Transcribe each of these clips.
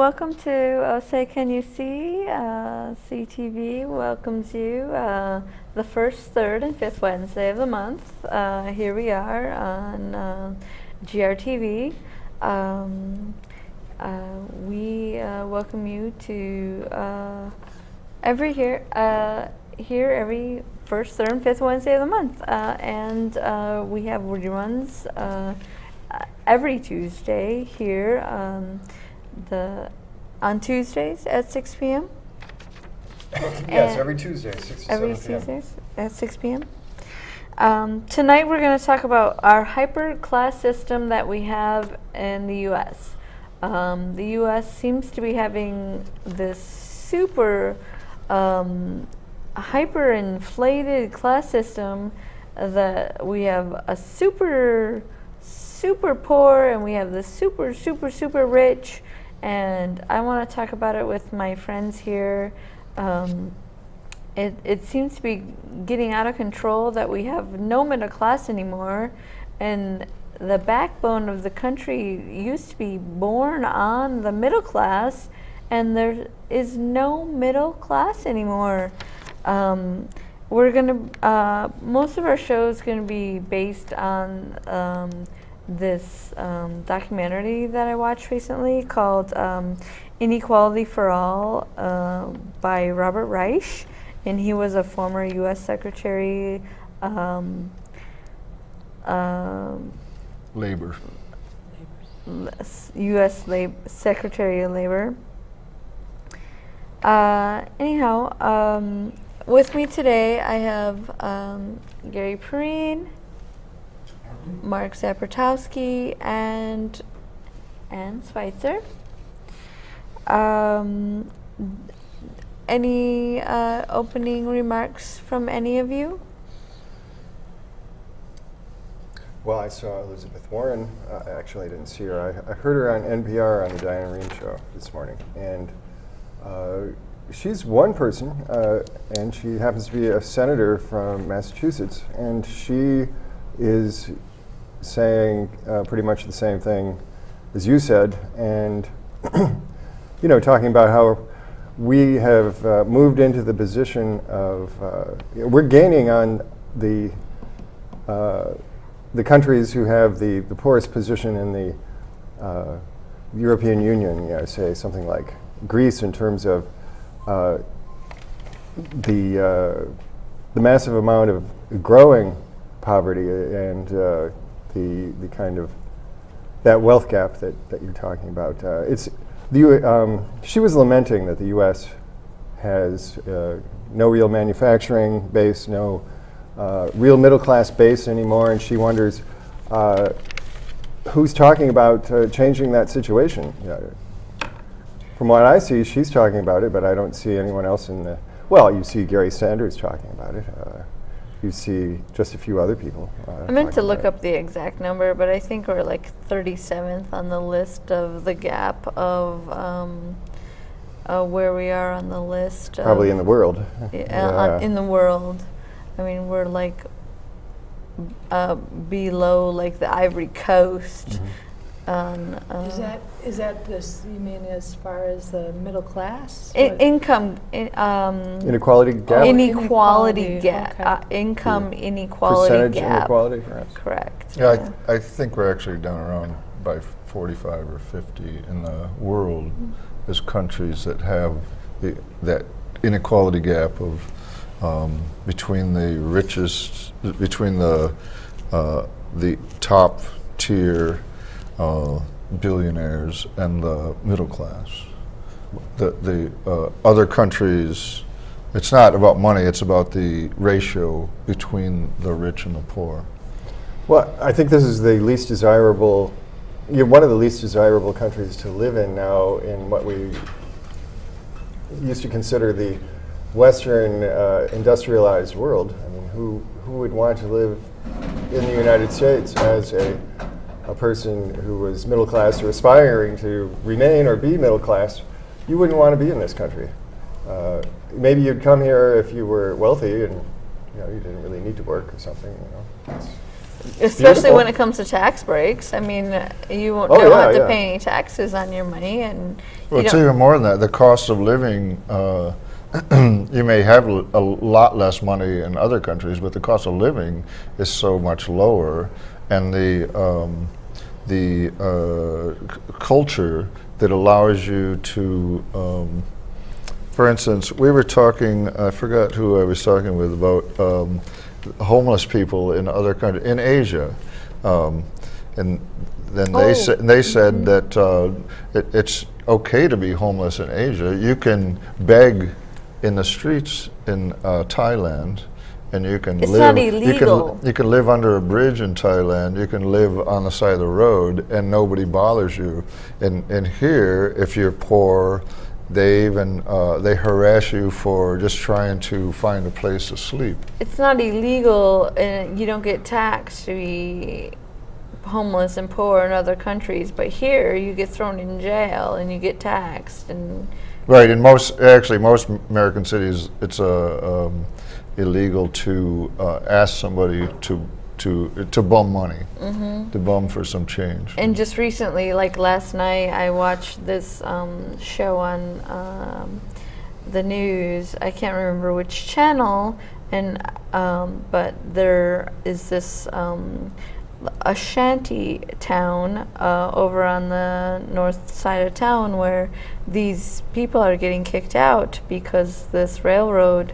welcome to Say Can You See? CTV welcomes you the first, third, and fifth Wednesday of the month. Here we are on GRTV. We welcome you to here every first, third, and fifth Wednesday of the month. And we have reruns every Tuesday here on Tuesdays at 6 p.m. Yes, every Tuesday, 6 to 7 Every p.m. Tuesdays at 6 p.m. Tonight we're going to talk about our hyper class system that we have in the U.S. The U.S. seems to be having this super hyper inflated class system that we have a super poor and we have the super rich, and I want to talk about it with my friends here. It seems to be getting out of control that we have no middle class anymore, and the backbone of the country used to be born on the middle class, and there is no middle class anymore. We're gonna most of our show is gonna be based on this documentary that I watched recently called Inequality for All by Robert Reich, and he was a former U.S. Secretary Labor. U.S. Secretary of Labor. Anyhow, with me today I have Gary Perrine, Mark Zaprotowski, and Ann Schweitzer. Any opening remarks from any of you? Well, I saw Elizabeth Warren. Actually, I didn't see her. I heard her on NPR on the Diana Rehm show this morning. And she's one person, and she happens to be a senator from Massachusetts. And she is saying pretty much the same thing as you said, and talking about how we have moved into the position of we're gaining on the countries who have the poorest position in the European Union. Say something like Greece in terms of the massive amount of growing poverty and the kind of that wealth gap that you're talking about. She was lamenting that the U.S. has no real manufacturing base, no real middle class base anymore, and she wonders who's talking about changing that situation. From what I see, she's talking about it, but I don't see anyone else in the. Well, you see Gary Sanders talking about it. You see just a few other people. I meant to look up the exact number, but I think we're like 37th on the list of the gap of where we are on the list. Probably in the world. In the world. I mean, we're like below like the Ivory Coast. Mm-hmm. Is that this? You mean as far as the middle class? Income inequality gap. Inequality gap. Okay. Income inequality Percentage gap. inequality, perhaps. Correct. Yeah, I think we're actually down around by 45 or 50 in the world as countries that have that inequality gap of between the richest, between the top tier billionaires and the middle class. The other countries, it's not about money, it's about the ratio between the rich and the poor. Well, I think this is the least desirable, one of the least desirable countries to live in now in what we used to consider the Western industrialized world. I mean, who would want to live in the United States as a person who was middle class or aspiring to remain or be middle class? You wouldn't want to be in this country. Maybe you'd come here if you were wealthy and you didn't really need to work or something. especially when it comes to tax breaks. I mean, you Oh, don't yeah, have to yeah. pay any taxes on your money, and Well, you it's don't- even more than that. The cost of living, you may have a lot less money in other countries, but the cost of living is so much lower, and the culture that allows you to, for instance, we were talking, I forgot who I was talking with about homeless people in other countries, in Asia. And then they said that it's okay to be homeless in Asia. You can beg in the streets in Thailand, and you can It's live. not illegal. You can live under a bridge in Thailand. You can live on the side of the road, and nobody bothers you. And here, if you're poor, they even they harass you for just trying to find a place to sleep. it's not illegal, and you don't get taxed to be homeless and poor in other countries. But here, you get thrown in jail and you get taxed. And Right, in most American cities, it's illegal to ask somebody to bum money, to bum for some change. And just recently, like last night, I watched this show on the news. I can't remember which channel, and but there is this a shanty town over on the north side of town where these people are getting kicked out because this railroad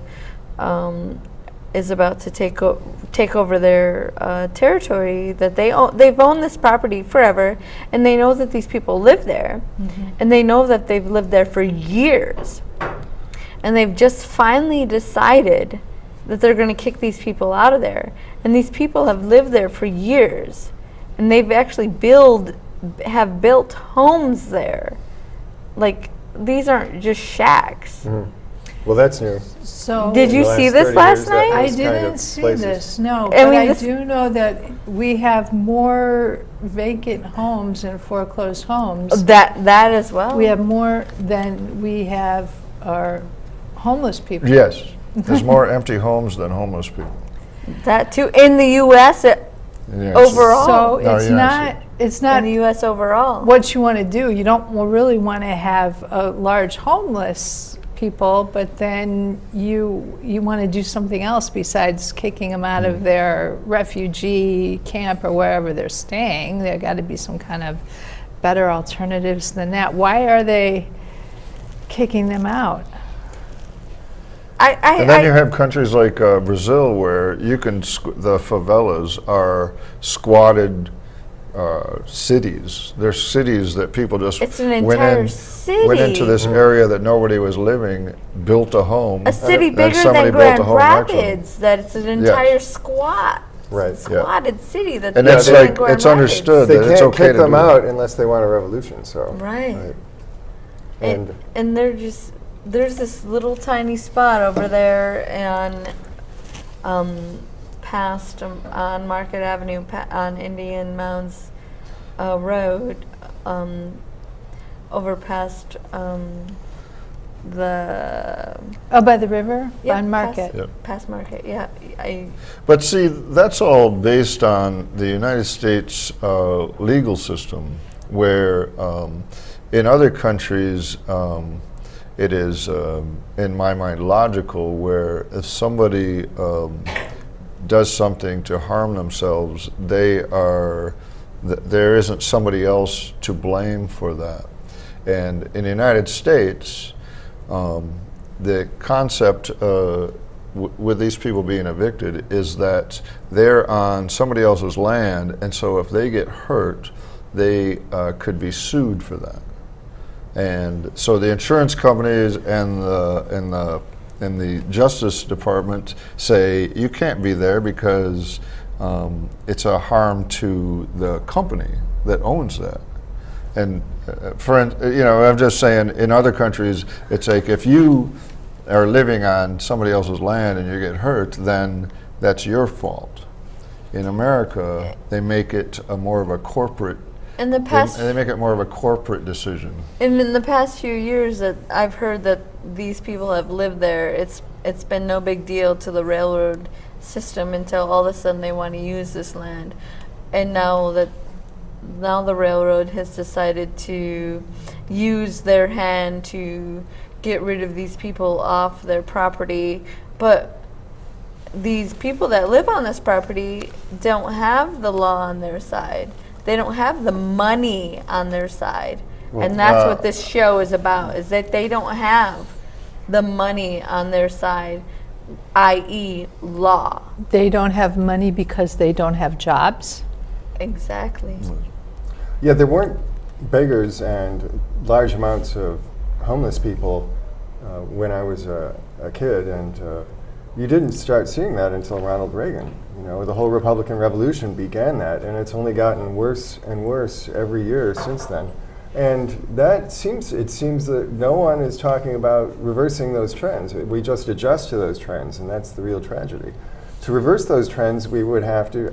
is about to take over their territory that they own. They've owned this property forever, and they know that these people live there, and they know that they've lived there for years, and they've just finally decided that they're going to kick these people out of there. And these people have lived there for years, and they've actually have built homes there. Like, these aren't just shacks. Well, that's new. So Did you In the see last this 30 last years, that night? I those kind didn't of see places. this, no. I But mean, I this- do know that we have more vacant homes and foreclosed homes. That as well. We have more than we have our homeless people. Yes, there's more empty homes than homeless people. that too in the U.S. Yes. Overall. So No, it's yeah, not, it's in not the U.S. overall. what you want to do. You don't really want to have a large homeless people, but then you want to do something else besides kicking them out of their refugee camp or wherever they're staying. There got to be some kind of better alternatives than that. Why are they kicking them out? And then you have countries like Brazil where you can, the favelas are squatted cities. They're cities that people just It's an went entire went into city. this area that nobody was living, built a home. a city and bigger somebody than built Grand a home next to them. Rapids. That it's an entire squat. Right, yeah. Squatted city. That's And bigger it's than like, Grand it's Rapids. understood They that it's can't okay kick to them do out unless they want a revolution. So Right. And And they're just, there's this little tiny spot over there past on Market Avenue on Indian Mounds Road, over past the Oh, by the river? yeah, On Market? past Market. Yeah, But see, that's all based on the United States legal system, where in other countries it is, in my mind, logical, where if somebody does something to harm themselves, there isn't somebody else to blame for that. And in the United States, the concept with these people being evicted is that they're on somebody else's land, and so if they get hurt, they could be sued for that. And so the insurance companies and the Justice Department say you can't be there because it's a harm to the company that owns that. And I'm just saying, in other countries, it's like if you are living on somebody else's land and you get hurt, then that's your fault. In America, they make it more of a corporate. in the past They make it more of a corporate decision. And in the past few years that I've heard that these people have lived there, it's been no big deal to the railroad system until all of a sudden they want to use this land. And now the railroad has decided to use their hand to get rid of these people off their property. But these people that live on this property don't have the law on their side. They don't have the money on their side. And that's what this show is about, is that they don't have the money on their side, i.e. law. They don't have money because they don't have jobs? Exactly. Yeah, there weren't beggars and large amounts of homeless people when I was a kid, and you didn't start seeing that until Ronald Reagan. You know, the whole Republican Revolution began that, and it's only gotten worse and worse every year since then. And it seems that no one is talking about reversing those trends. We just adjust to those trends, and that's the real tragedy. To reverse those trends, we would have to,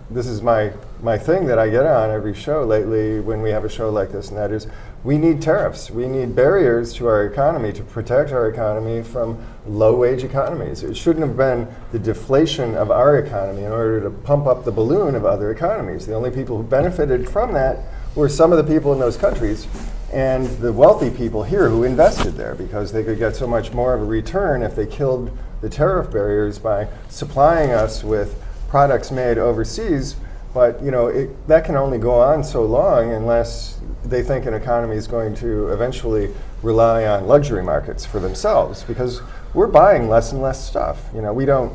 this is my thing that I get on every show lately when we have a show like this, and that is, we need tariffs. We need barriers to our economy to protect our economy from low-wage economies. It shouldn't have been the deflation of our economy in order to pump up the balloon of other economies. The only people who benefited from that were some of the people in those countries and the wealthy people here who invested there, because they could get so much more of a return if they killed the tariff barriers by supplying us with products made overseas. But you know, that can only go on so long unless they think an economy is going to eventually rely on luxury markets for themselves, because we're buying less and less stuff. You know, we don't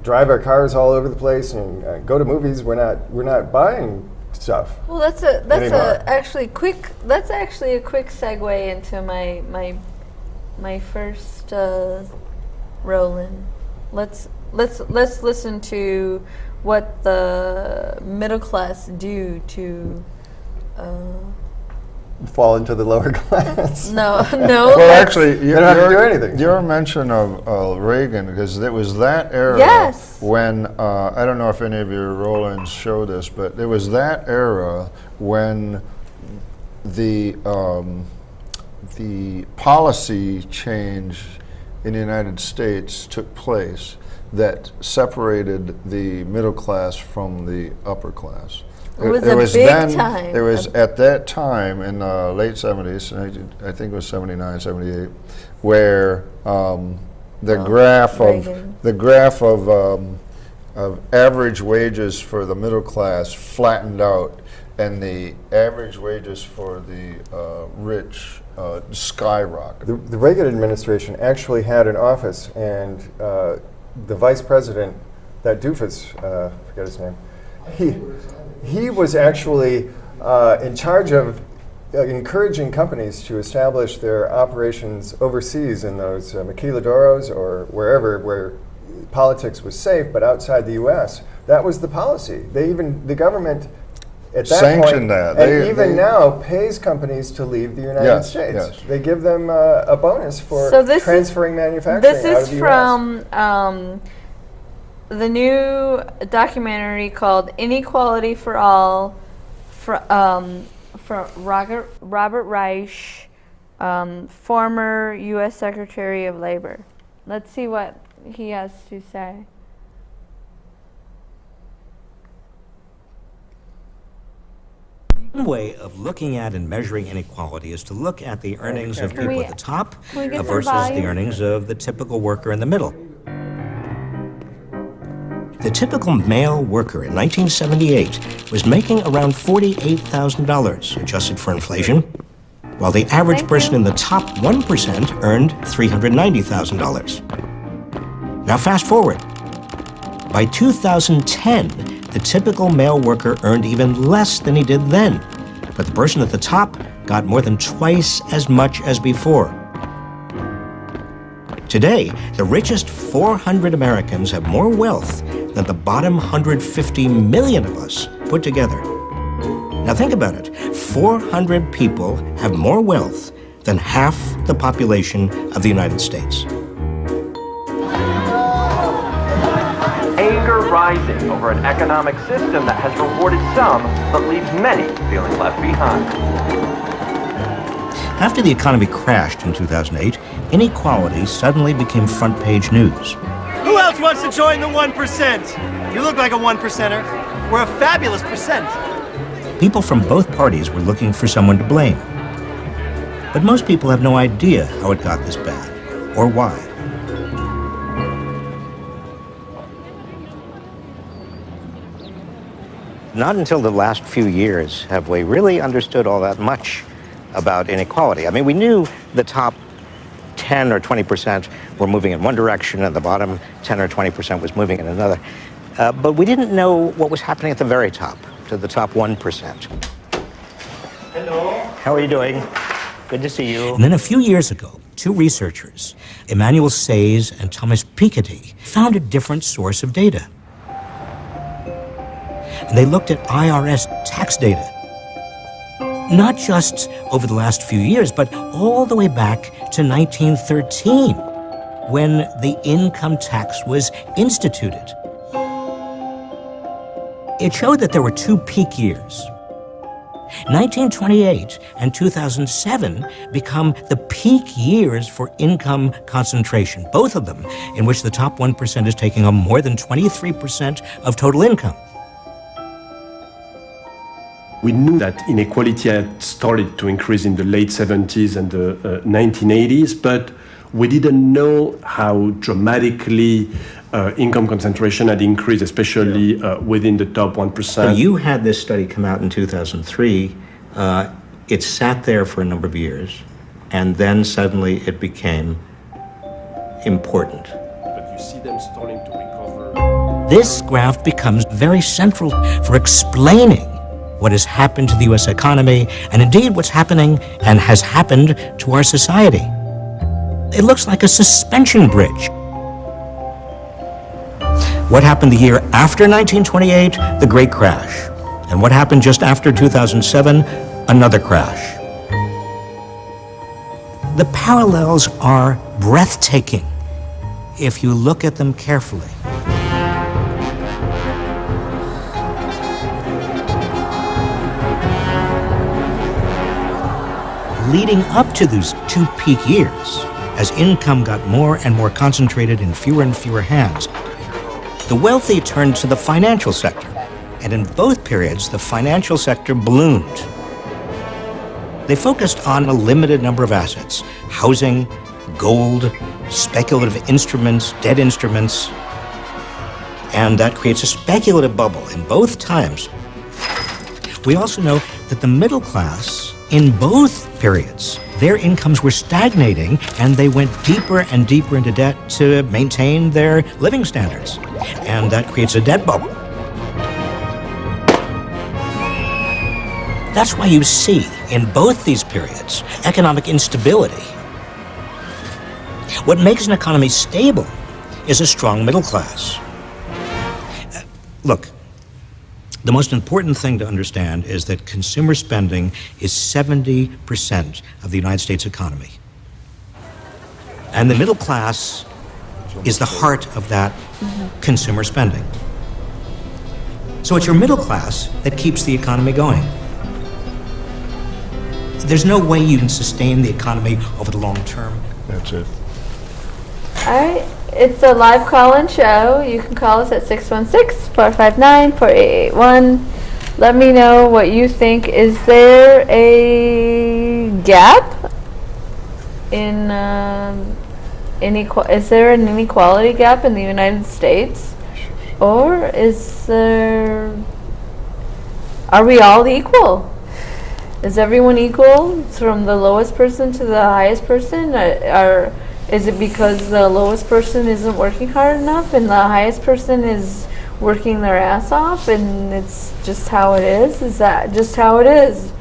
drive our cars all over the place and go to movies. We're not buying stuff. Well, that's actually a quick segue into my first Roland. Let's listen to what the middle class do to fall into the lower class. No. Well, actually, they don't have to do anything. Your mention of Reagan, because it was that era Yes. when, I don't know if any of your Rolands show this, but it was that era when the policy change in the United States took place that separated the middle class from the upper class. It was a big time. It was at that time in the late 70s, I think it was 79, 78, where the graph of average wages for the middle class flattened out, and the average wages for the rich skyrocketed. The Reagan administration actually had an office, and the vice president, that doofus, forget his name, he was actually in charge of encouraging companies to establish their operations overseas in those maquiladoros or wherever where politics was safe, but outside the U.S. That was the policy. The government at that sanctioned point, that. And even now pays companies to leave the United States. Yes. They give them a bonus for transferring manufacturing this out of is the from the new documentary called Inequality for All, from Robert Reich, former U.S. Secretary of Labor. Let's see what he has to say. One way of looking at and measuring inequality is to look at the earnings of people at the top Can we get some versus volume? the earnings of the typical worker in the middle. The typical male worker in 1978 was making around $48,000 adjusted for inflation, while the average person in the top 1% earned $390,000. Now fast forward. By 2010, the typical male worker earned even less than he did then, but the person at the top got more than twice as much as before. Today, the richest 400 Americans have more wealth than the bottom 150 million of us put together. Now think about it. 400 people have more wealth than half the population of the United States. Anger rising over an economic system that has rewarded some but leaves many feeling left behind. After the economy crashed in 2008, inequality suddenly became front-page news. Who else else wants to join the 1%? You look like a 1%er. We're a fabulous percent. People from both parties were looking for someone to blame. But most people have no idea how it got this bad, or why. Not until the last few years have we really understood all that much about inequality. I mean, we knew the top 10 or 20% were moving in one direction and the bottom 10 or 20% was moving in another. But we didn't know what was happening at the very top, to the top 1%. Hello. How are you doing? Good to see you. And then a few years ago, two researchers, Emmanuel S.E.E and Thomas Piketty, found a different source of data. And they looked at IRS tax data. Not just over the last few years, but all the way back to 1913, when the income tax was instituted. It showed that there were two peak years. 1928 and 2007 become the peak years for income concentration, both of them in which the top 1% is taking on more than 23% of total income. We knew that inequality had started to increase in the late 70s and the 1980s, but we didn't know how dramatically income concentration had increased, especially within the top 1%. So you had this study come out in 2003. It sat there for a number of years, and then suddenly it became important. But you see them starting to recover. This graph becomes very central for explaining what has happened to the U.S. economy, and indeed what's happening and has happened to our society. It looks like a suspension bridge. What happened the year after 1928? The Great Crash. And what happened just after 2007? Another crash. The parallels are breathtaking if you look at them carefully. Leading up to these two peak years, as income got more and more concentrated in fewer and fewer hands, the wealthy turned to the financial sector, and in both periods, the financial sector ballooned. They focused on a limited number of assets: housing, gold, speculative instruments, debt instruments, and that creates a speculative bubble in both times. We also know that the middle class, in both periods, their incomes were stagnating and they went deeper and deeper into debt to maintain their living standards. And that creates a debt bubble. That's why you see in both these periods economic instability. What makes an economy stable is a strong middle class. Look, the most important thing to understand is that consumer spending is 70% of the United States economy. And the middle class is the heart of that consumer spending. So it's your middle class that keeps the economy going. There's no way you can sustain the economy over the long term. That's it. All right, it's a live call-in show. You can call us at 616-459-4881. Let me know what you think. Is there a gap in is there an inequality gap in the United States, or are we all equal? Is everyone equal from the lowest person to the highest person? Is it because the lowest person isn't working hard enough and the highest person is working their ass off and it's just how it is? Is that just how it is?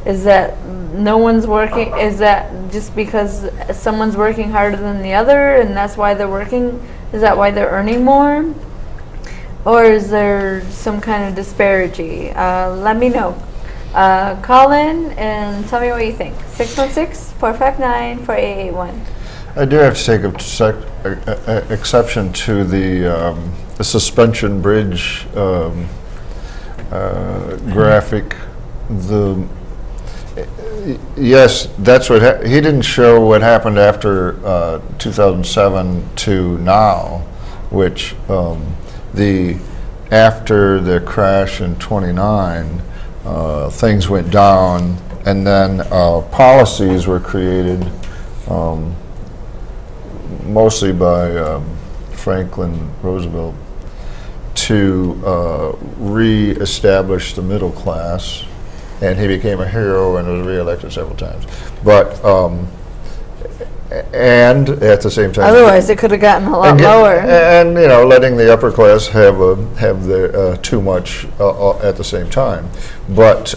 Is that no one's working? Is that just because someone's working harder than the other and that's why they're working? Is that why they're earning more? Or is there some kind of disparity? Let me know. Call in and tell me what you think. 616-459-4881. I do have to take exception to the suspension bridge graphic. Yes, that's what he didn't show what happened after 2007 to now, which after the crash in '29, things went down, and then policies were created, mostly by Franklin Roosevelt, to re-establish the middle class, and he became a hero and was re-elected several times. But and at the same time, Otherwise, it could have gotten a lot lower. and letting the upper class have the too much at the same time. But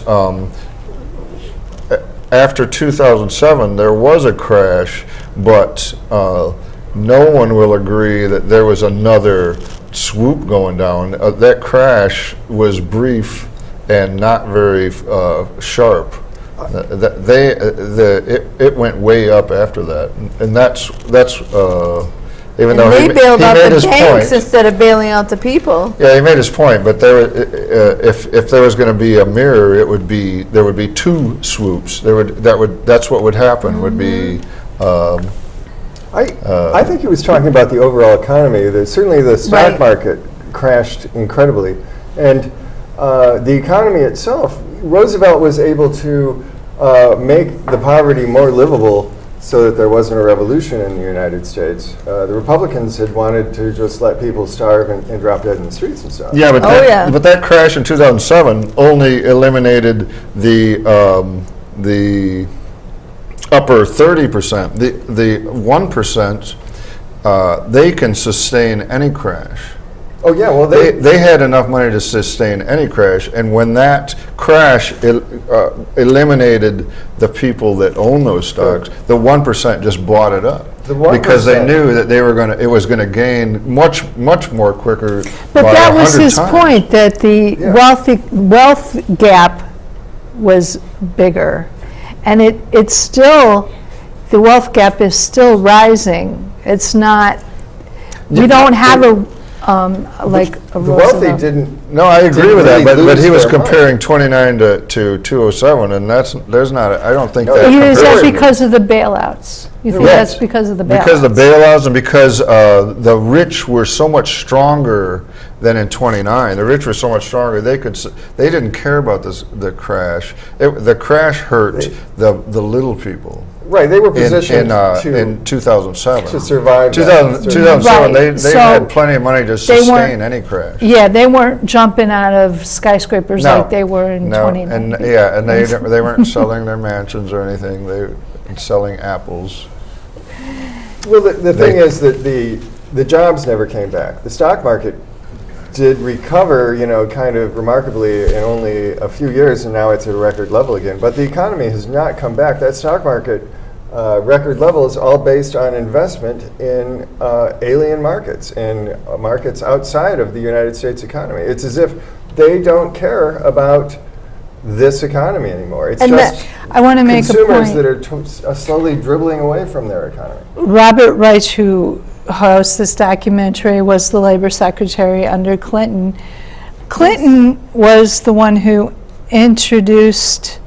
after 2007, there was a crash, but no one will agree that there was another swoop going down. That crash was brief and not very sharp. It went way up after that, and that's even though They bailed out made the his banks point. instead of bailing out the people. Yeah, he made his point, but if there was going to be a mirror, there would be two swoops. That's what would happen. Would be. I think he was talking about the overall economy. Certainly the stock Right. market crashed incredibly. And the economy itself, Roosevelt was able to make the poverty more livable so that there wasn't a revolution in the United States. The Republicans had wanted to just let people starve and drop dead in the streets and stuff. Yeah, but but that crash in 2007 only eliminated the upper 30%. The 1%, they can sustain any crash. Oh yeah, well They had enough money to sustain any crash, and when that crash eliminated the people that own those stocks, the 1% just bought it up. The 1%. Because they knew that it was going to gain much more quicker. But by that was 100 his times. point, that the Yeah. wealth gap was bigger. And it's still, the wealth gap is still rising. It's not, we don't have a the wealthy Roosevelt. didn't. No, I agree didn't with that, really but lose he was their money. comparing 29 to 207, and there's not. I don't think No, that. Is Is that comparison- because of the bailouts? You think Yes. that's because of the bailouts? Because of the bailouts and because the rich were so much stronger than in 29. The rich were so much stronger. They didn't care about the crash. The crash hurt the little people. Right, they were In positioned in 2007. to survive. 2007, Right, they so had plenty of money to they weren't- sustain any crash. Yeah, they weren't jumping out of skyscrapers No. like they were in No, 29. and they weren't selling their mansions or anything. They were selling apples. Well, the thing is that the jobs never came back. The stock market did recover, kind of remarkably in only a few years, and now it's at a record level again. But the economy has not come back. That stock market record level is all based on investment in alien markets, in markets outside of the United States economy. It's as if they don't care about this economy anymore. It's And just I want to make a consumers point. that are slowly dribbling away from their economy. Robert Reich, who hosts this documentary, was the labor secretary under Clinton. Clinton was the one who introduced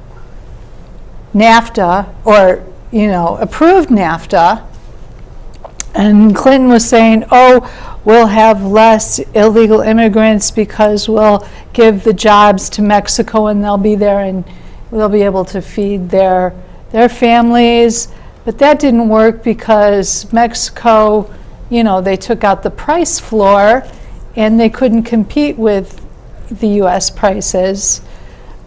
NAFTA, or approved NAFTA, and Clinton was saying, we'll have less illegal immigrants because we'll give the jobs to Mexico and they'll be there and they'll be able to feed their families. But that didn't work because Mexico, they took out the price floor and they couldn't compete with the U.S. prices.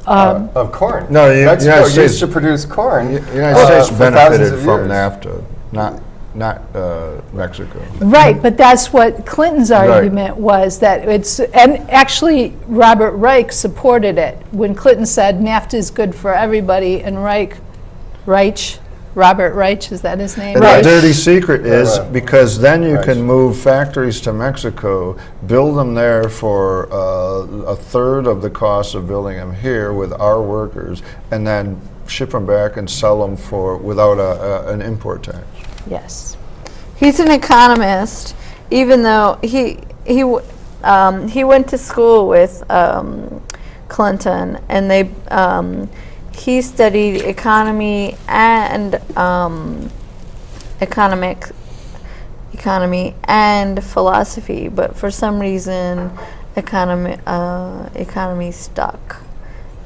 Of corn. No, the Mexico United States used to produce corn. The United States for thousands benefited of from years. NAFTA, not Mexico. Right, but that's what Clinton's argument was, that and actually Robert Reich supported it when Clinton said NAFTA is good for everybody, and Robert Reich, is that his name? And the dirty secret is Right. because then you Right. can move factories to Mexico, build them there for a third of the cost of building them here with our workers, and then ship them back and sell them without an import tax. Yes. He's an economist, even though he went to school with Clinton, and he studied economy and economics economy and philosophy, but for some reason, economy stuck,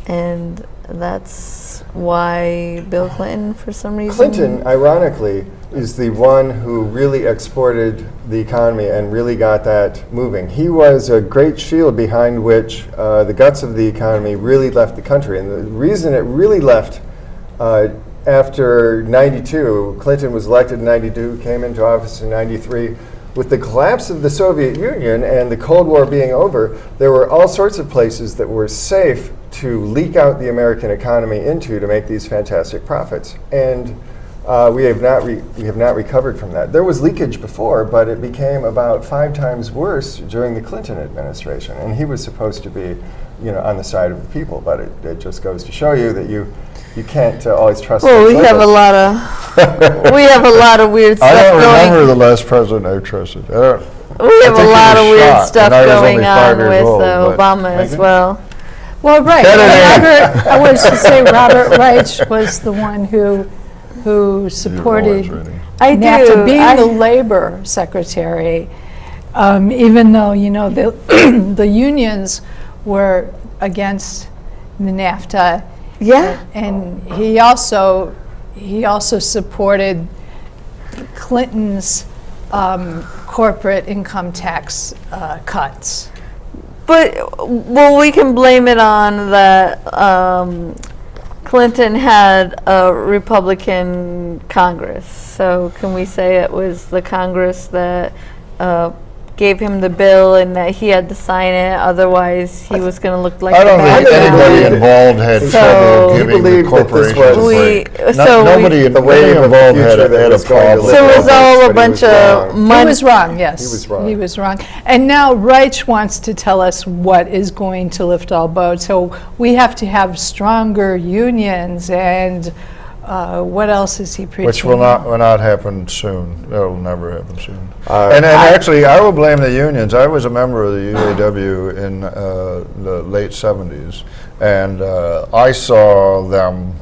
and that's why Bill Clinton, for some reason, Clinton, ironically, is the one who really exported the economy and really got that moving. He was a great shield behind which the guts of the economy really left the country. And the reason it really left after 92, Clinton was elected in 92, came into office in 93. With the collapse of the Soviet Union and the Cold War being over, there were all sorts of places that were safe to leak out the American economy into to make these fantastic profits. And we have not recovered from that. There was leakage before, but it became about 5 times worse during the Clinton administration. And he was supposed to be, on the side of the people. But it just goes to show you that you can't always trust. Well, we have a lot of weird stuff I don't remember going. the last president I trusted. We have a lot of weird stuff going on with Obama as well. Well, right. I was to say Robert Reich was the one who supported NAFTA being the labor secretary, even though the unions were against the NAFTA. Yeah, and he also supported Clinton's corporate income tax cuts. but we can blame it on that. Clinton had a Republican Congress, so can we say it was the Congress that gave him the bill and that he had to sign it? Otherwise, he was going to look like I don't think bad guy. anybody involved had trouble giving the corporations a break. Nobody involved had a problem. So it was all a bunch of money. He was wrong, yes. He was wrong. He was wrong. And now Reich wants to tell us what is going to lift all boats. So we have to have stronger unions, and what else is he preaching? Which will not happen soon. That'll never happen soon. And actually, I will blame the unions. I was a member of the UAW in the late 70s, and I saw them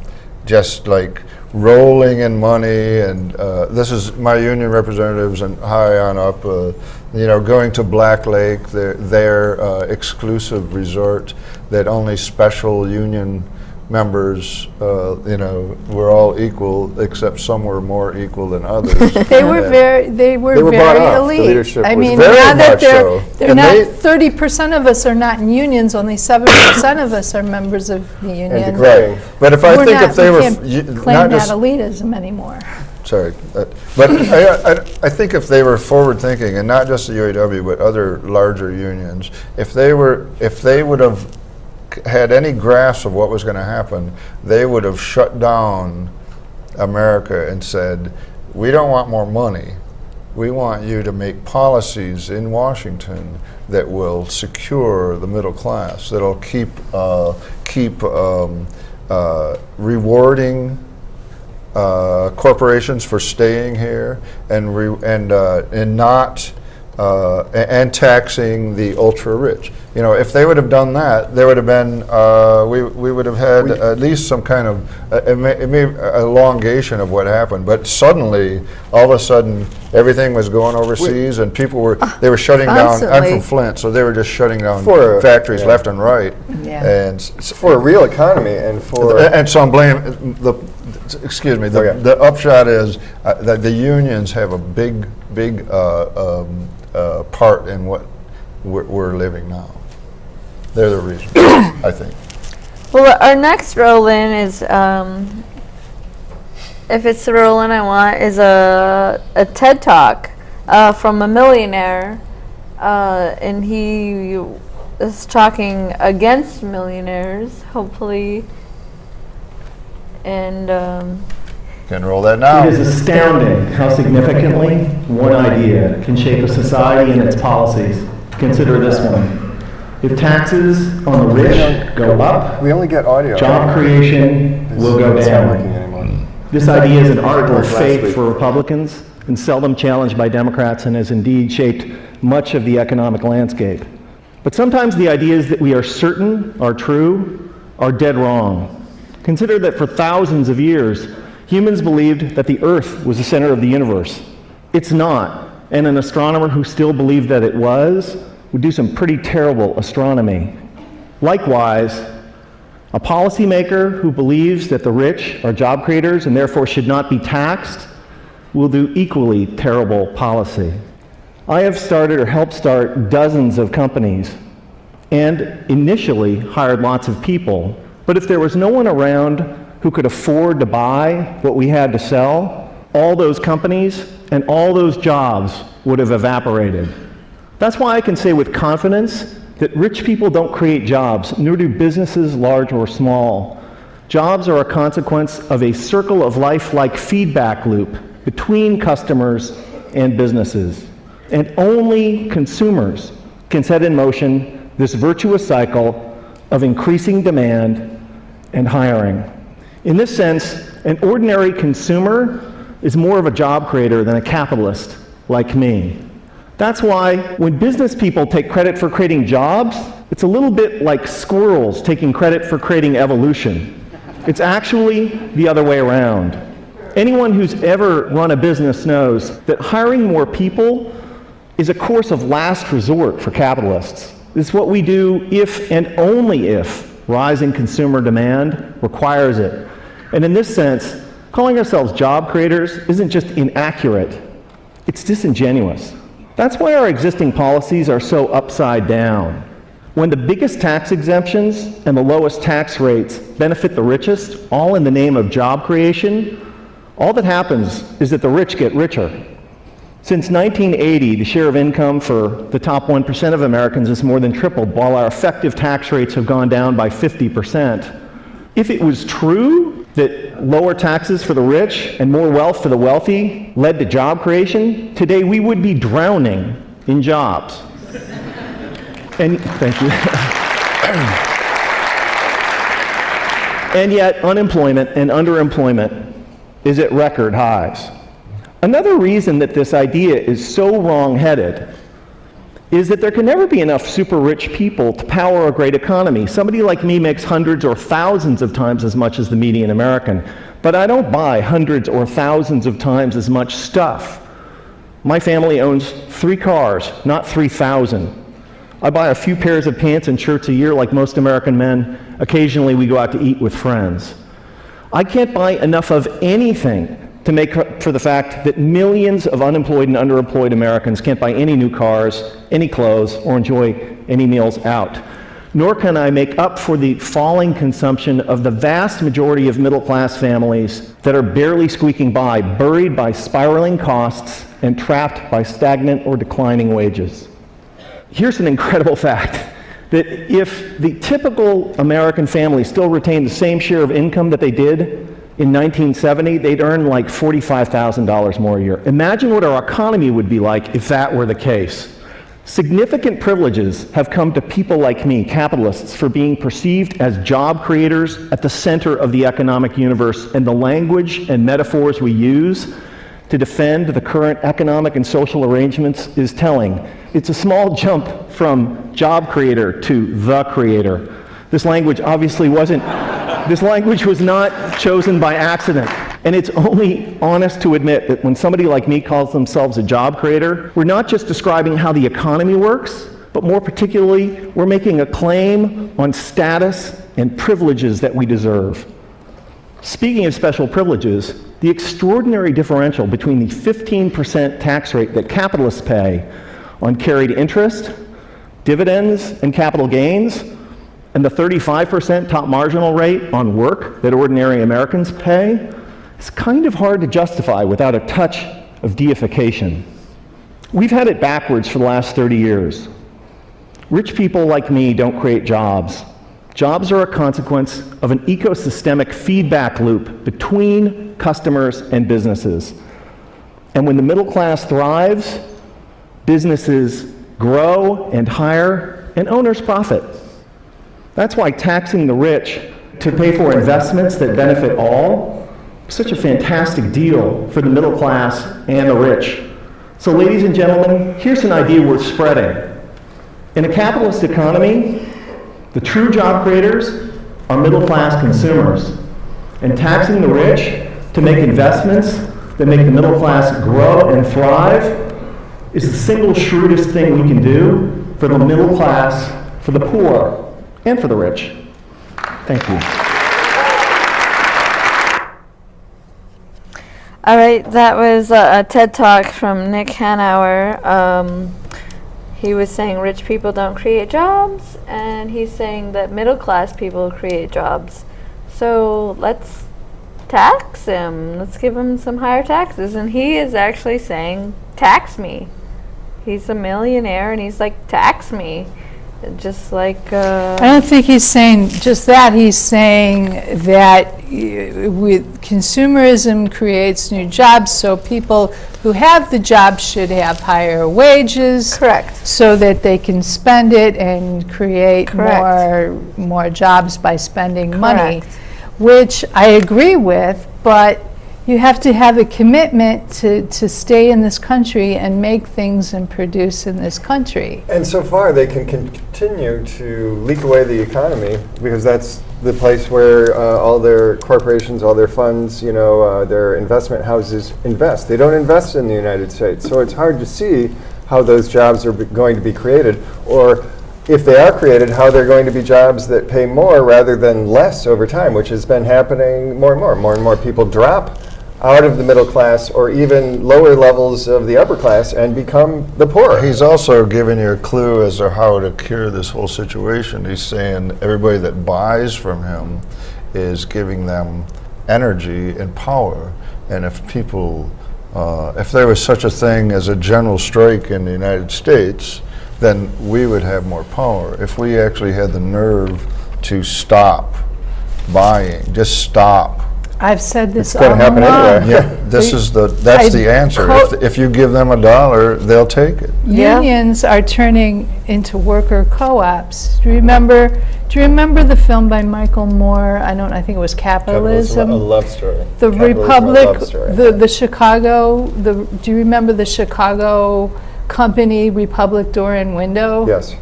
just like rolling in money, and this is my union representatives and high on up, going to Black Lake, their exclusive resort that only special union members, were all equal, except some were more equal than others. They were very bought off. The elite. leadership I was mean, very now that much so. they're not 30% of us are not in unions. Only 7% of us are members of the union. Right. But if I think if they were can't claim not that just elitism anymore. sorry, but I think if they were forward thinking, and not just the UAW but other larger unions, if they would have had any grasp of what was going to happen, they would have shut down America and said, we don't want more money. We want you to make policies in Washington that will secure the middle class, that'll keep rewarding corporations for staying here, and taxing the ultra rich. If they would have done that, there would have been we would have had at least some kind of elongation of what happened. But suddenly, all of a sudden, everything was going overseas, and people were shutting down. I'm from Flint, so they were just shutting down factories left and right. Yeah. And for a real economy and for and so I'm blaming excuse me. The upshot is that the unions have a big part in what we're living now. They're the reason, I think. Well, our next roll-in is, if it's the roll-in I want, is a TED Talk from a millionaire, and he is talking against millionaires, hopefully, and Can roll that now. It is astounding how significantly one idea can shape a society and its policies. Consider this one. If taxes on the rich go up, we only get audio. Job creation will go It's not working down. anymore. This idea is an article of Last faith week. for Republicans and seldom challenged by Democrats, and has indeed shaped much of the economic landscape. But sometimes the ideas that we are certain are true are dead wrong. Consider that for thousands of years, humans believed that the Earth was the center of the universe. It's not. and an astronomer who still believed that it was would do some pretty terrible astronomy. Likewise, a policymaker who believes that the rich are job creators and therefore should not be taxed will do equally terrible policy. I have started or helped start dozens of companies and initially hired lots of people. But if there was no one around who could afford to buy what we had to sell, all those companies and all those jobs would have evaporated. That's why I can say with confidence that rich people don't create jobs, nor do businesses large or small. Jobs are a consequence of a circle of life-like feedback loop between customers and businesses. And only consumers can set in motion this virtuous cycle of increasing demand and hiring. In this sense, an ordinary consumer is more of a job creator than a capitalist like me. That's why when business people take credit for creating jobs, it's a little bit like squirrels taking credit for creating evolution. It's actually the other way around. Anyone who's ever run a business knows that hiring more people is a course of last resort for capitalists. It's what we do if and only if rising consumer demand requires it. And in this sense, calling ourselves job creators isn't just inaccurate, it's disingenuous. That's why our existing policies are so upside down. When the biggest tax exemptions and the lowest tax rates benefit the richest, all in the name of job creation, all that happens is that the rich get richer. Since 1980, the share of income for the top 1% of Americans has more than tripled, while our effective tax rates have gone down by 50%. If it was true that lower taxes for the rich and more wealth for the wealthy led to job creation, today we would be drowning in jobs. And thank you. And yet unemployment and underemployment is at record highs. Another reason that this idea is so wrong-headed is that there can never be enough super rich people to power a great economy. Somebody like me makes hundreds or thousands of times as much as the median American, but I don't buy hundreds or thousands of times as much stuff. My family owns 3 cars, not 3,000. I buy a few pairs of pants and shirts a year like most American men. Occasionally we go out to eat with friends. I can't buy enough of anything to make up for the fact that millions of unemployed and underemployed Americans can't buy any new cars, any clothes, or enjoy any meals out. Nor can I make up for the falling consumption of the vast majority of middle-class families that are barely squeaking by, buried by spiraling costs and trapped by stagnant or declining wages. Here's an incredible fact, that if the typical American family still retained the same share of income that they did in 1970, they'd earn like $45,000 more a year. Imagine what our economy would be like if that were the case. Significant privileges have come to people like me, capitalists, for being perceived as job creators at the center of the economic universe, and the language and metaphors we use to defend the current economic and social arrangements is telling. It's a small jump from job creator to the creator. This language obviously wasn't, this language was not chosen by accident. And it's only honest to admit that when somebody like me calls themselves a job creator, we're not just describing how the economy works, but more particularly, we're making a claim on status and privileges that we deserve. Speaking of special privileges, the extraordinary differential between the 15% tax rate that capitalists pay on carried interest, dividends, and capital gains, and the 35% top marginal rate on work that ordinary Americans pay, is kind of hard to justify without a touch of deification. We've had it backwards for the last 30 years. Rich people like me don't create jobs. Jobs are a consequence of an ecosystemic feedback loop between customers and businesses. And when the middle class thrives, businesses grow and hire, and owners profit. That's why taxing the rich to pay for investments that benefit all is such a fantastic deal for the middle class and the rich. So ladies and gentlemen, here's an idea worth spreading. In a capitalist economy, the true job creators are middle-class consumers, and taxing the rich to make investments that make the middle class grow and thrive is the single shrewdest thing we can do for the middle class, for the poor, and for the rich. Thank you. All right, that was a TED Talk from Nick Hanauer. He was saying rich people don't create jobs, and he's saying that middle class people create jobs. So let's tax him. Let's give him some higher taxes. And he is actually saying, tax me. He's a millionaire, and he's like, tax me. Just like... I don't think he's saying just that. He's saying that with consumerism creates new jobs, so people who have the job should have higher wages. Correct. So that they can spend it and create more jobs by spending money, which I agree with, but you have to have a commitment to stay in this country and make things and produce in this country. And so far, they can continue to leak away the economy because that's the place where all their corporations, all their funds, their investment houses invest. They don't invest in the United States, so it's hard to see how those jobs are going to be created, or if they are created, how they're going to be jobs that pay more rather than less over time, which has been happening more and more. More and more people drop out of the middle class or even lower levels of the upper class and become the poor. He's also giving you a clue as to how to cure this whole situation. He's saying everybody that buys from him is giving them energy and power. And if people, if there was such a thing as a general strike in the United States, then we would have more power. If we actually had the nerve to stop buying, just stop. I've said this It's going to happen anyway. Yeah, that's the answer. If you give them $1, they'll take it. Unions are turning into worker co-ops. Do you remember the film by Michael Moore? I think it was Capitalism. A love story. The Capitalism, Republic, a love story. the Chicago. Do you remember the Chicago company Republic Door and Window? Yes.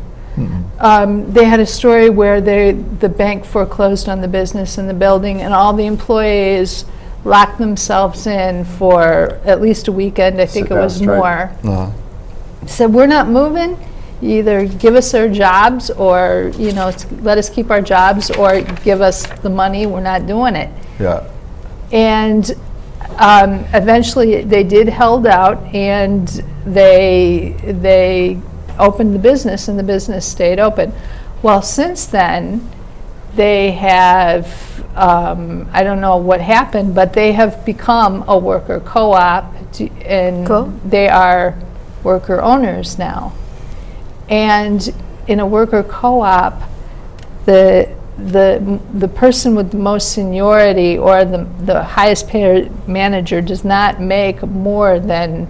They had a story where the bank foreclosed on the business in the building, and all the employees locked themselves in for at least a weekend. I think it was more. Said, we're not moving. You either give us our jobs, or let us keep our jobs, or give us the money. We're not doing it. Yeah. And eventually, they did held out, and they opened the business, and the business stayed open. Well, since then, they have, I don't know what happened, but they have become a worker co-op, and they are worker owners now. And in a worker co-op, the person with the most seniority or the highest paid manager does not make more than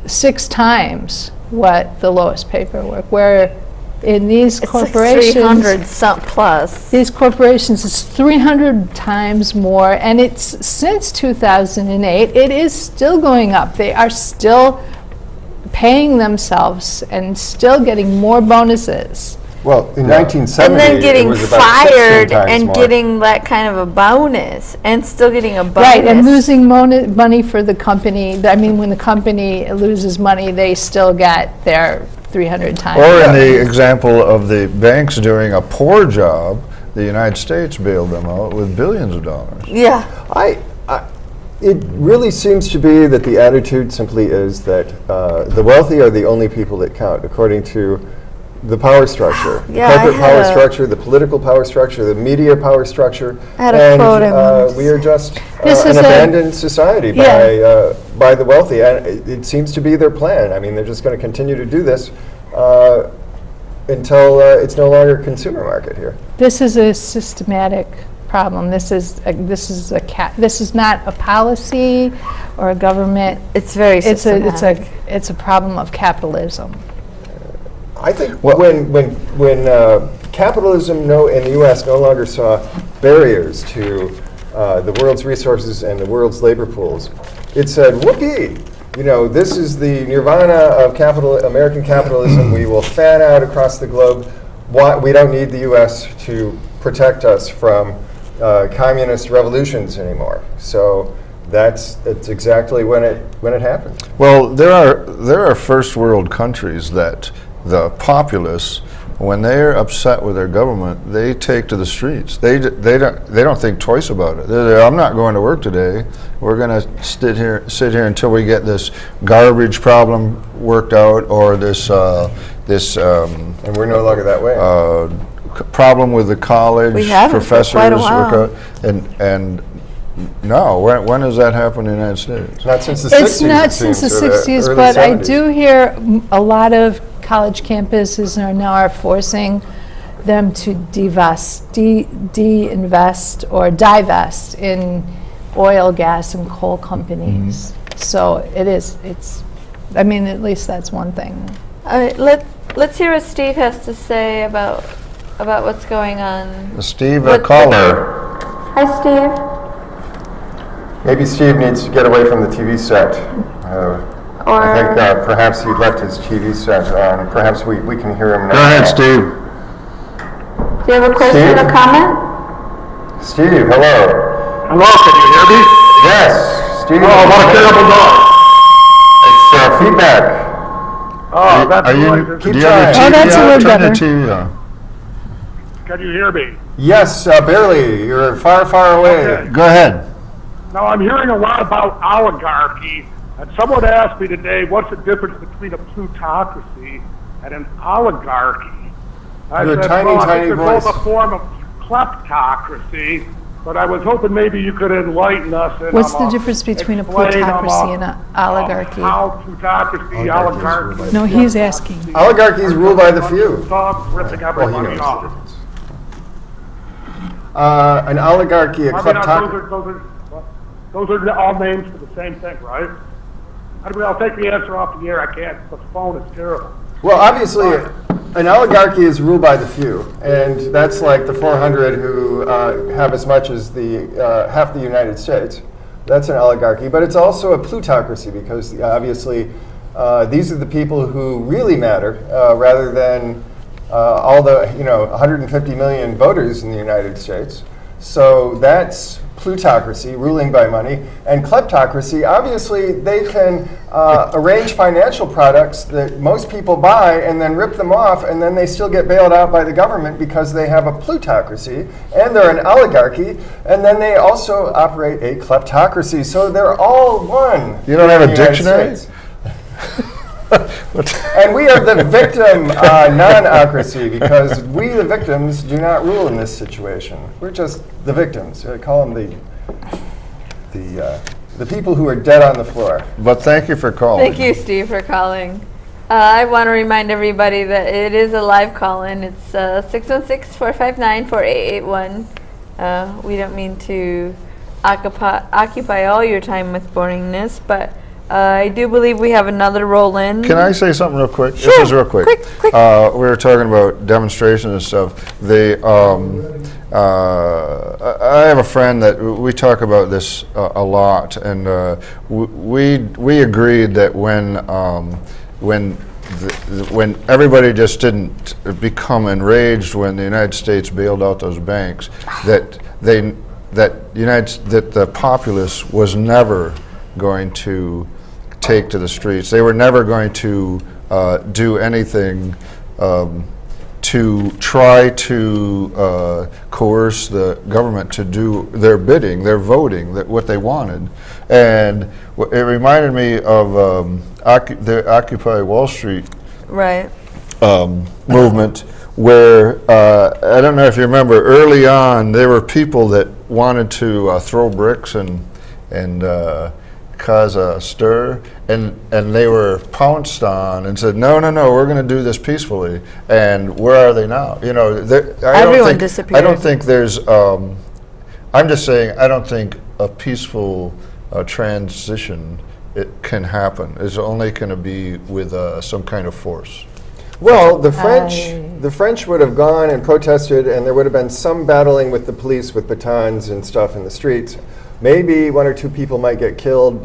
6 times what the lowest paperwork, where in these corporations, like 300 plus. These corporations, it's 300 times more, and it's since 2008, it is still going up. They are still paying themselves and still getting more bonuses. Well, in 1970, and then getting it was about fired 16 times and more. getting that kind of a bonus, and still getting a bonus. Right, and losing money for the company. I mean, when the company loses money, they still get their 300 times. Or in the example of the banks doing a poor job, the United States bailed them out with billions of dollars. Yeah. It really seems to be that the attitude simply is that the wealthy are the only people that count, according to the power structure, the corporate power structure, the political power structure, the media power structure, and we are just an abandoned society by the wealthy, and it seems to be their plan. I mean, they're just going to continue to do this until it's no longer a consumer market here. This is a systematic problem. This is not a policy or a government. It's very systematic. It's a problem of capitalism. I think when capitalism in the U.S. no longer saw barriers to the world's resources and the world's labor pools, it said, whoopee, this is the nirvana of American capitalism. We will fan out across the globe. We don't need the U.S. to protect us from communist revolutions anymore. So it's exactly when it happens. Well, there are first world countries that the populace, when they're upset with their government, they take to the streets. They don't think twice about it. I'm not going to work today. We're going to sit here until we get this garbage problem worked out, or this And we're no longer that way. problem with the college We haven't for professors quite a while. work out, and no, when does that happen in the United States? Not since the 60s. It's not it since the seems, or 60s, early but I 70s. do hear a lot of college campuses are forcing them to de-invest or divest in oil, gas, and coal companies. So I mean, at least that's one thing. All right, let's hear what Steve has to say about what's going on. Steve What- Caller. Hi, Steve. Maybe Steve needs to get away from the TV set. I think perhaps he left his TV set on. Perhaps we can hear him now. Go ahead, Steve. Do you have a question Steve? or comment? Steve, hello. Hello, can you hear me? Yes, Steve. Oh, what a terrible dog. It's feedback. Oh, that's Are you? noise. Keep Do you have your trying. TV Oh, that's a on? little Turn better. the TV on. Can you hear me? Yes, barely. You're far, far away. Okay. Go ahead. Now, I'm hearing a lot about oligarchy, and someone asked me today, what's the difference between a plutocracy and an oligarchy? I Your said, tiny, well, I tiny think they're both voice. a form of kleptocracy, but I was hoping maybe you could enlighten us. And, What's the difference between a explain, plutocracy and an oligarchy? How plutocracy, oligarchy. No, he's asking. Oligarchy is ruled by the few. Stop ripping Well, he everybody knows the off. difference. An oligarchy, a I mean, kleptocracy. those are all names for the same thing, right? I mean, I'll take the answer off the air. I can't. The phone is terrible. Well, obviously, an oligarchy is ruled by the few, and that's like the 400 who have as much as the half the United States. That's an oligarchy, but it's also a plutocracy because obviously these are the people who really matter, rather than all the 150 million voters in the United States. So that's plutocracy, ruling by money, and kleptocracy. Obviously, they can arrange financial products that most people buy and then rip them off, and then they still get bailed out by the government because they have a plutocracy, and they're an oligarchy, and then they also operate a kleptocracy. So they're all one. You don't have in a the United dictionary? States. And we are the victim non-ocracy because we, the victims, do not rule in this situation. We're just the victims. I call them the people who are dead on the floor. But thank you for calling. Thank you, Steve, for calling. I want to remind everybody that it is a live call-in. It's 616-459-4881. We don't mean to occupy all your time with boringness, but I do believe we have another roll-in. Can I say something real quick? Sure. This is real quick. Quick. We were talking about demonstrations and stuff. I have a friend that we talk about this a lot, and we agreed that when everybody just didn't become enraged when the United States bailed out those banks, that the populace was never going to take to the streets. They were never going to do anything to try to coerce the government to do their bidding, their voting, what they wanted. And it reminded me of the Occupy Wall Street Right. movement, where I don't know if you remember, early on there were people that wanted to throw bricks and cause a stir, and they were pounced on and said, no, we're going to do this peacefully. And where are they now? Everyone disappeared. I don't think there's. I'm just saying, I don't think a peaceful transition can happen. It's only going to be with some kind of force. Well, the French would have gone and protested, and there would have been some battling with the police with batons and stuff in the streets. Maybe one or two people might get killed,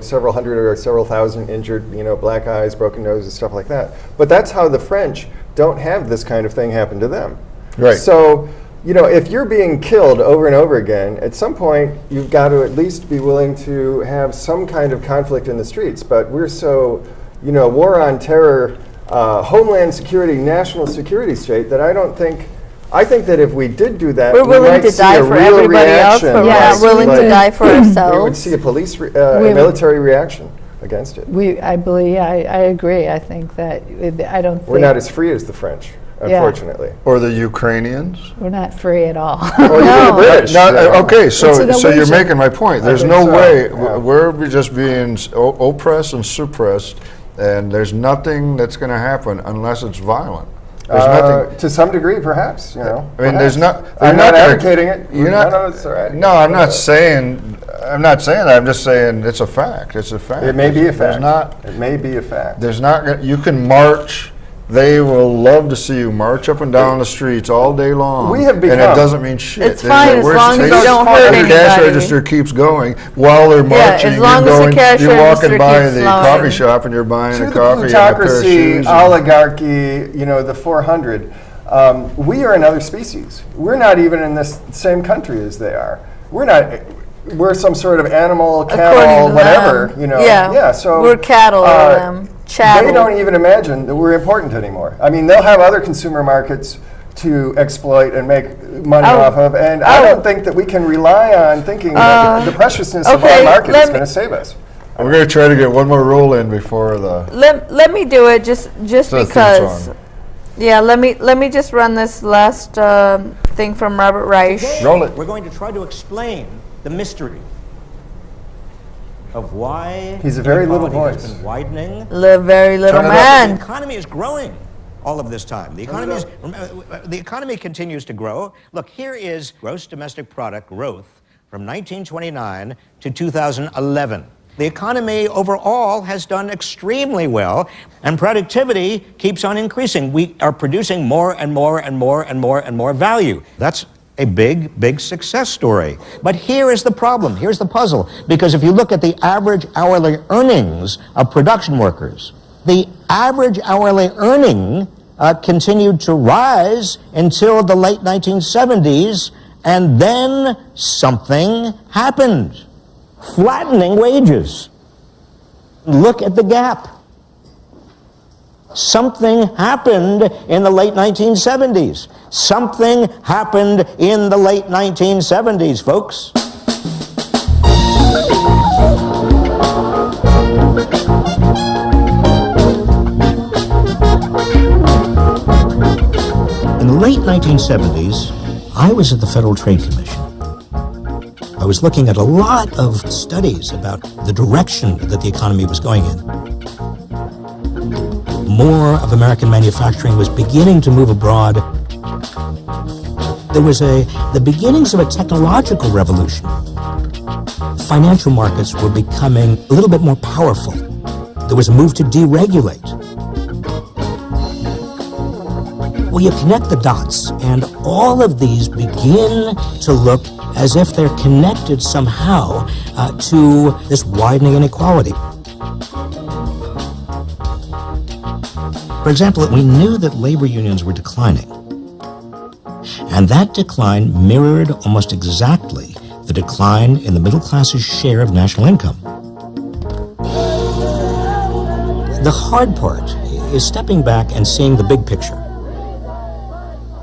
several hundred or several thousand injured, black eyes, broken noses, stuff like that. But that's how the French don't have this kind of thing happen to them. Right. So you know, if you're being killed over and over again, at some point you've got to at least be willing to have some kind of conflict in the streets. But we're so, you know, war on terror, homeland security, national security state that I think that if we did do that, We're we willing might to see die a for real everybody else, reaction. but we're not willing to die for ourselves. We would see a police, military reaction against it. I believe, yeah, I agree. I think that, I don't think. We're not as free as the French, unfortunately. Or the Ukrainians. We're not free at all. Or even the British. Okay, It's an so you're illusion. making my point. There's think no so, way yeah. we're just being oppressed and suppressed, and there's nothing that's going to happen unless it's violent. There's nothing. To some degree, perhaps, you know. I mean, there's not. I'm not gonna- advocating it. You're not. None of us are advocating No, I'm it. not saying. I'm not saying that. I'm just saying it's a fact. It's a fact. It may be a There's fact. not. It may be a fact. There's not. You can march. They will love to see you march up and down the streets all day long. We have and it become- doesn't mean shit. It's fine as long as you don't hurt The cash anybody. register keeps going while they're marching. as long as the cash you're walking register by keeps the flowing. coffee shop and you're buying To a the coffee and a pair of plutocracy, shoes. oligarchy, you know, the 400, we are another species. We're not even in this same country as they are. We're some sort of animal, According cattle, to whatever, them. you know. Yeah, so we're cattle to them. Chattel. They don't even imagine that we're important anymore. I mean, they'll have other consumer markets to exploit and make money Oh. off of, and I don't think that we can rely on thinking that the preciousness of okay, our market let is me- going to save us. We're going to try to get one more roll in before the. Let me do it just the theme because. song. Yeah, let me just run this last thing from Robert Reich. Roll it. We're going to try to explain the mystery of why He's a very little inequality has voice. been widening. The very little Turn it up. The man. economy is growing all of this time. The economy continues to grow. Look, here is gross domestic product growth from 1929 to 2011. The economy overall has done extremely well, and productivity keeps on increasing. We are producing more and more and more and more and more value. That's a big, big success story. But here is the problem. Here's the puzzle. Because if you look at the average hourly earnings of production workers, the average hourly earning continued to rise until the late 1970s, and then something happened. Flattening wages. Look at the gap. Something happened in the late 1970s. Something happened in the late 1970s, folks. In the late 1970s, I was at the Federal Trade Commission. I was looking at a lot of studies about the direction that the economy was going in. More of American manufacturing was beginning to move abroad. There was the beginnings of a technological revolution. Financial markets were becoming a little bit more powerful. There was a move to deregulate. Well, you connect the dots, and all of these begin to look as if they're connected somehow to this widening inequality. For example, we knew that labor unions were declining, and that decline mirrored almost exactly the decline in the middle class's share of national income. The hard part is stepping back and seeing the big picture.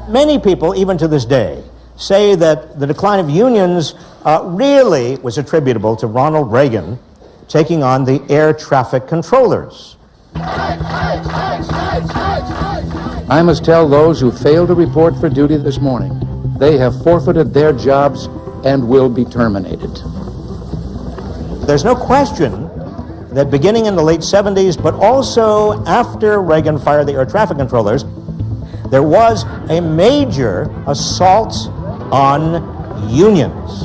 Many people, even to this day, say that the decline of unions really was attributable to Ronald Reagan taking on the air traffic controllers. I must tell those who failed to report for duty this morning, they have forfeited their jobs and will be terminated. There's no question that beginning in the late 70s, but also after Reagan fired the air traffic controllers, there was a major assault on unions.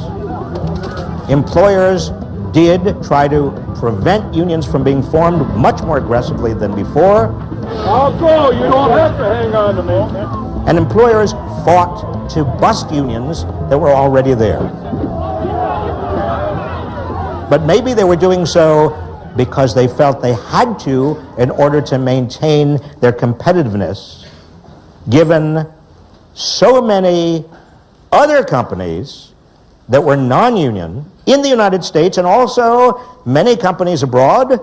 Employers did try to prevent unions from being formed much more aggressively than before. I'll go. You don't have to hang on to me. And employers fought to bust unions that were already there. But maybe they were doing so because they felt they had to in order to maintain their competitiveness, given so many other companies that were non-union in the United States and also many companies abroad,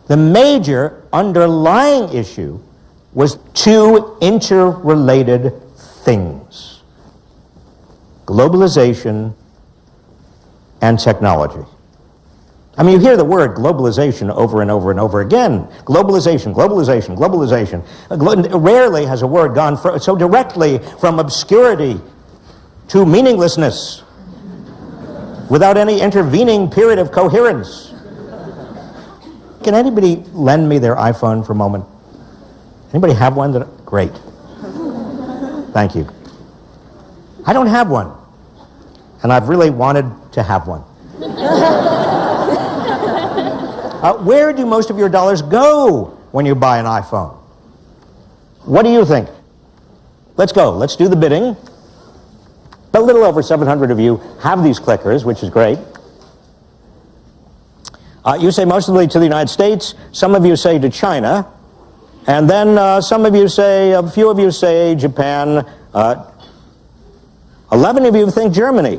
the major underlying issue was two interrelated things: globalization and technology. I mean, you hear the word globalization over and over and over again. Globalization, globalization, globalization. Rarely has a word gone so directly from obscurity to meaninglessness without any intervening period of coherence. Can anybody lend me their iPhone for a moment? Anybody have one? Great. Thank you. I don't have one, and I've really wanted to have one. Where do most of your dollars go when you buy an iPhone? What do you think? Let's go. Let's do the bidding. A little over 700 of you have these clickers, which is great. You say mostly to the United States. Some of you say to China. And then some of you say, a few of you say Japan. 11 of you think Germany.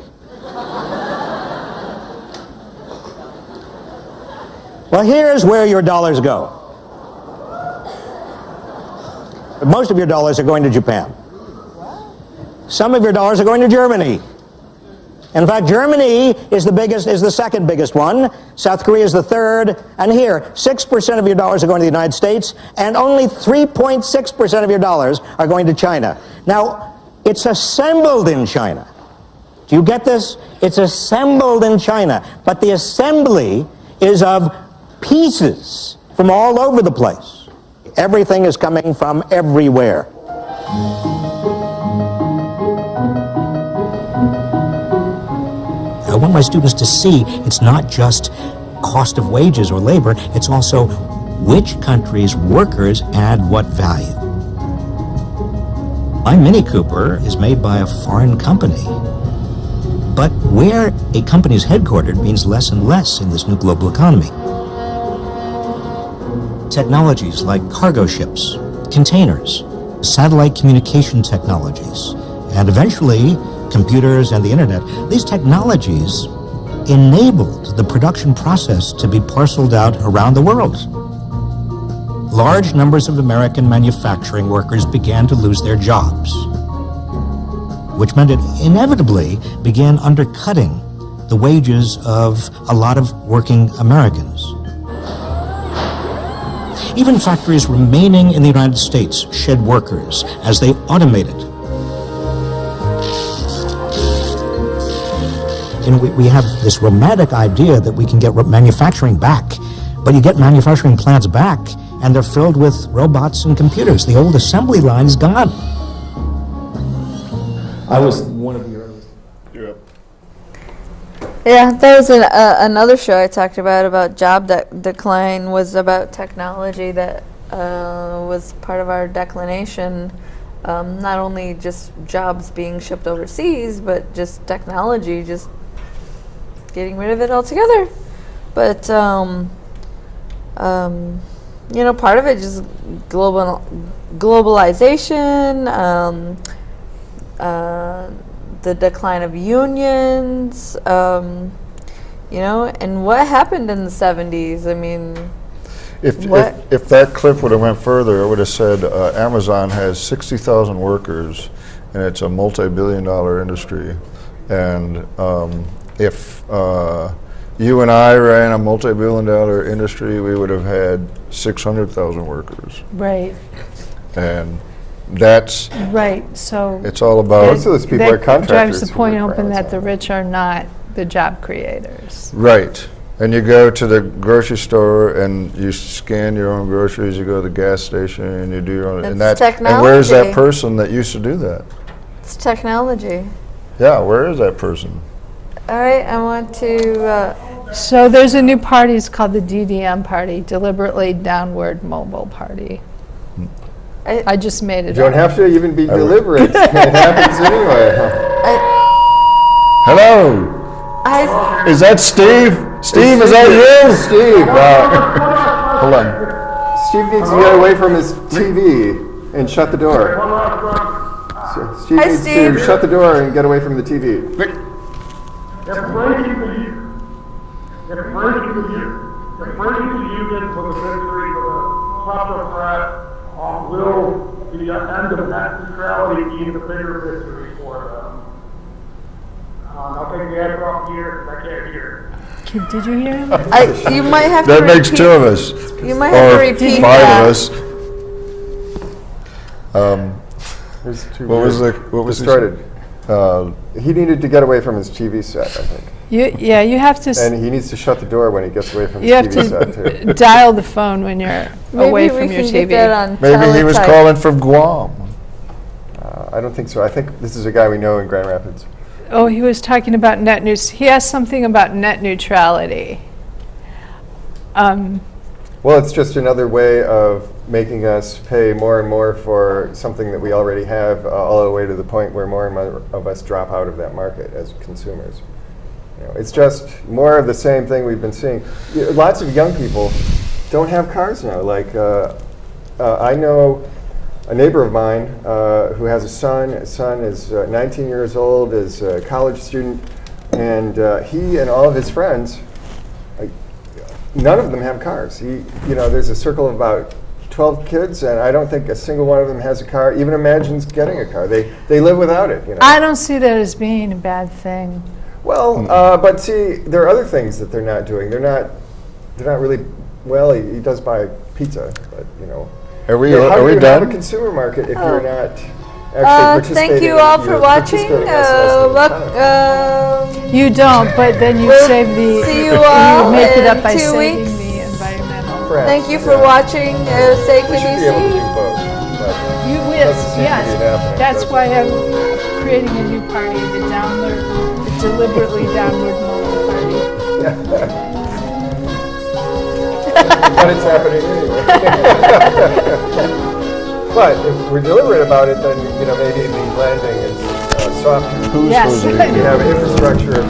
Well, here's where your dollars go. Most of your dollars are going to Japan. Some of your dollars are going to Germany. In fact, Germany is the second biggest one. South Korea is the third. And here, 6% of your dollars are going to the United States, and only 3.6% of your dollars are going to China. Now, it's assembled in China. Do you get this? It's assembled in China. But the assembly is of pieces from all over the place. Everything is coming from everywhere. I want my students to see it's not just cost of wages or labor, it's also which country's workers add what value. My Mini Cooper is made by a foreign company, but where a company is headquartered means less and less in this new global economy. Technologies like cargo ships, containers, satellite communication technologies, and eventually computers and the internet, these technologies enabled the production process to be parceled out around the world. Large numbers of American manufacturing workers began to lose their jobs, which meant it inevitably began undercutting the wages of a lot of working Americans. Even factories remaining in the United States shed workers as they automated. And we have this romantic idea that we can get manufacturing back, but you get manufacturing plants back and they're filled with robots and computers. The old assembly line is gone. I was one of your earliest. Yeah, there was another show I talked about job decline, was about technology that was part of our declination. Not only just jobs being shipped overseas, but just technology, just getting rid of it altogether. But you know, part of it is globalization, the decline of unions, you know, and what happened in the 70s. I mean, if that clip would have went further, it would have said Amazon has 60,000 workers, and it's a multi-billion-dollar industry. And if you and I ran a multi-billion-dollar industry, we would have had 600,000 workers. Right. And that's right. So it's all about. Most of those people are contractors. Drives the point home that the rich are not the job creators. Right. And you go to the grocery store and you scan your own groceries. You go to the gas station and you do your own. It's technology. And where's that person that used to do that? It's technology. Yeah, where is that person? All right, I want to. So there's a new party. It's called the DDM Party, Deliberately Downward Mobile Party. I just made it up. You don't have to even be deliberate. It happens anyway. Hello. Is that Steve? Steve, is that you? Steve. Hold on. Steve needs to get away from his TV and shut the door. So She Hi, needs Steve. to shut the door and get away from the TV. If breaking the union for the victory for the Democrat will the end of net neutrality be the bigger victory for them. I'll take the answer off here because I can't hear. Did you hear him? You might have to That makes repeat- two of us. You might have to Or repeat five that. of us. There's two What was weird- what was distorted? He needed to get away from his TV set, I think. You have to. And he needs to shut the door when he gets away from his You have TV set, to too. dial the phone when you're away Maybe from we your can TV. get that on Maybe he was teletype. calling from Guam. I don't think so. I think this is a guy we know in Grand Rapids. Oh, he was talking about net news. He asked something about net neutrality. Well, it's just another way of making us pay more and more for something that we already have, all the way to the point where more and more of us drop out of that market as consumers. You know, it's just more of the same thing we've been seeing. Lots of young people don't have cars now. Like, I know a neighbor of mine who has a son. His son is 19 years old, is a college student, and he and all of his friends, none of them have cars. There's a circle of about 12 kids, and I don't think a single one of them has a car, even imagines getting a car. They live without it. I don't see that as being a bad thing. Well, but see, there are other things that they're not doing. They're not really. Well, he does buy pizza, but Are we how do you have a done? consumer market if you're not actually participating? Thank you all for you're watching. participating as the economy? You don't, but then you We'll save the. see you all you make it up in by 2 saving weeks. the environmental. Correct. Thank you for Yeah. watching. Say, We can should you be able to see? do both. But You doesn't seem to be yes. happening, That's does why it? I'm creating a new party, the deliberately downward mobile party. But it's happening anyway. But if we're deliberate about it, then maybe the landing is softer. Who's Yes. supposed to We have infrastructure